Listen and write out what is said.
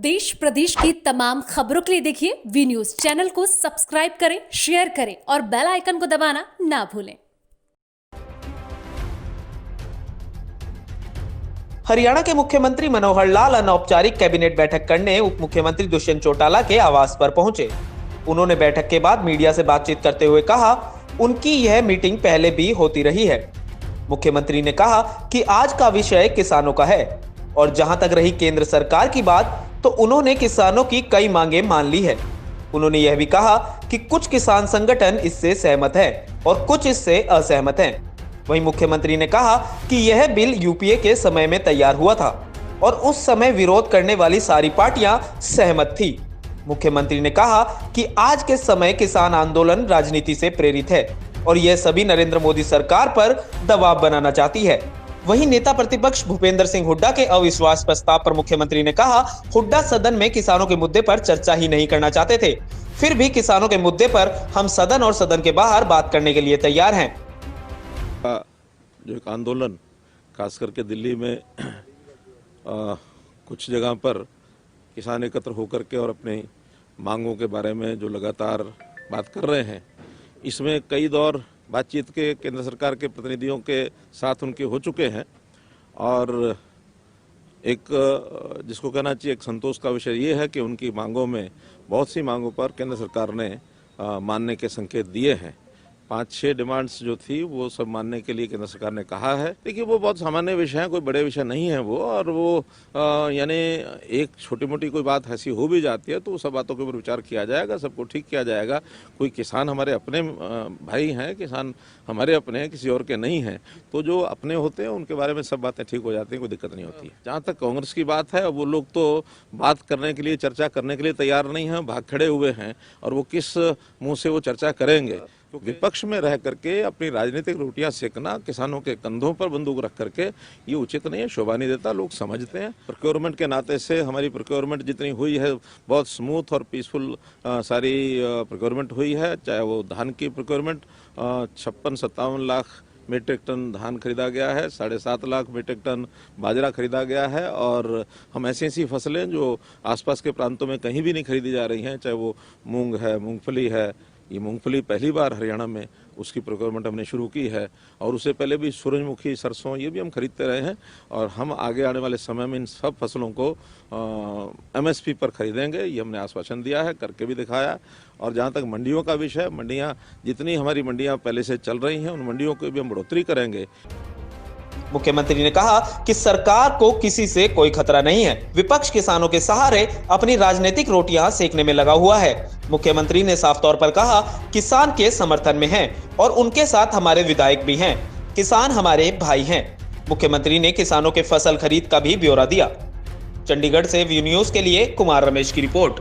देश प्रदेश की तमाम खबरों के लिए देखिए वी न्यूज चैनल को सब्सक्राइब करें, शेयर करें और बेल आइकन को दबाना ना भूलें। हरियाणा के मुख्यमंत्री मनोहर लाल अनौपचारिक कैबिनेट बैठक करने उप मुख्यमंत्री दुष्यंत चौटाला के आवास पर पहुंचे। उन्होंने बैठक के बाद मीडिया से बातचीत करते हुए कहा, उनकी यह मीटिंग पहले भी होती रही है। मुख्यमंत्री ने कहा कि आज का विषय किसानों का है और जहां तक रही केंद्र सरकार की बात, तो उन्होंने किसानों की कई मांगे मान ली है। उन्होंने यह भी कहा कि कुछ किसान संगठन इससे सहमत हैं और कुछ इससे असहमत हैं। वहीं मुख्यमंत्री ने कहा कि यह बिल यूपीए के समय में तैयार हुआ था और उस समय विरोध करने वाली सारी पार्टियां सहमत थी। मुख्यमंत्री ने कहा कि आज के समय किसान आंदोलन राजनीति से प्रेरित है और यह सभी नरेंद्र मोदी सरकार पर दबाव बनाना चाहती है। वहीं नेता प्रतिपक्ष भूपेंद्र सिंह हुड्डा के अविश्वास प्रस्ताव पर मुख्यमंत्री ने कहा, हुड्डा सदन में किसानों के मुद्दे पर चर्चा ही नहीं करना चाहते थे, फिर भी किसानों के मुद्दे पर हम सदन और सदन के बाहर बात करने के लिए तैयार हैं। जो एक आंदोलन खास करके दिल्ली में कुछ जगह पर किसान एकत्र होकर के और अपनी मांगों के बारे में जो लगातार बात कर रहे हैं, इसमें कई दौर बातचीत के केंद्र सरकार के प्रतिनिधियों के साथ उनके हो चुके हैं और एक जिसको कहना चाहिए एक संतोष का विषय ये है कि उनकी मांगों में बहुत सी मांगों पर केंद्र सरकार ने मानने के संकेत दिए हैं। 5-6 डिमांड्स जो थी वो सब मानने के लिए केंद्र सरकार ने कहा है। देखिए वो बहुत सामान्य विषय हैं, कोई बड़े विषय नहीं है वो, और वो यानी एक छोटी मोटी कोई बात ऐसी हो भी जाती है तो सब बातों के ऊपर विचार किया जाएगा, सबको ठीक किया जाएगा। कोई किसान हमारे अपने भाई हैं, किसान हमारे अपने हैं, किसी और के नहीं हैं, तो जो अपने होते हैं उनके बारे में सब बातें ठीक हो जाती हैं, कोई दिक्कत नहीं होती है। जहाँ तक कांग्रेस की बात है, वो लोग तो बात करने के लिए, चर्चा करने के लिए तैयार नहीं हैं, भाग खड़े हुए हैं और वो किस मुँह से वो चर्चा करेंगे। तो विपक्ष में रह करके अपनी राजनीतिक रोटियां सेकना, किसानों के कंधों पर बंदूक रख करके, ये उचित नहीं है, शोभा नहीं देता। लोग समझते हैं प्रोक्योरमेंट के नाते से हमारी प्रोक्योरमेंट जितनी हुई है बहुत स्मूथ और पीसफुल सारी प्रोक्योरमेंट हुई है। चाहे वो धान की प्रोक्योरमेंट 56-57 लाख मीट्रिक टन धान खरीदा गया है, 7.5 लाख मीट्रिक टन बाजरा खरीदा गया है और हम ऐसी फसलें जो आसपास के प्रांतों में कहीं भी नहीं खरीदी जा रही हैं, चाहे वो मूंग है, मूंगफली है। ये मूंगफली पहली बार हरियाणा में उसकी प्रोक्योरमेंट हमने शुरू की है और उससे पहले भी सूरजमुखी, सरसों, ये भी हम खरीदते रहे हैं और हम आगे आने वाले समय में इन सब फसलों को एमएसपी पर खरीदेंगे। ये हमने आश्वासन दिया है, करके भी दिखाया। और जहाँ तक मंडियों का विषय, मंडियाँ जितनी हमारी मंडियाँ पहले से चल रही हैं उन मंडियों को भी हम बढ़ोतरी करेंगे। मुख्यमंत्री ने कहा कि सरकार को किसी से कोई खतरा नहीं है, विपक्ष किसानों के सहारे अपनी राजनीतिक रोटियां सेकने में लगा हुआ है। मुख्यमंत्री ने साफ तौर पर कहा, किसान के समर्थन में हैं और उनके साथ हमारे विधायक भी हैं, किसान हमारे भाई हैं। मुख्यमंत्री ने किसानों के फसल खरीद का भी ब्यौरा दिया। चंडीगढ़ से वी न्यूज के लिए कुमार रमेश की रिपोर्ट।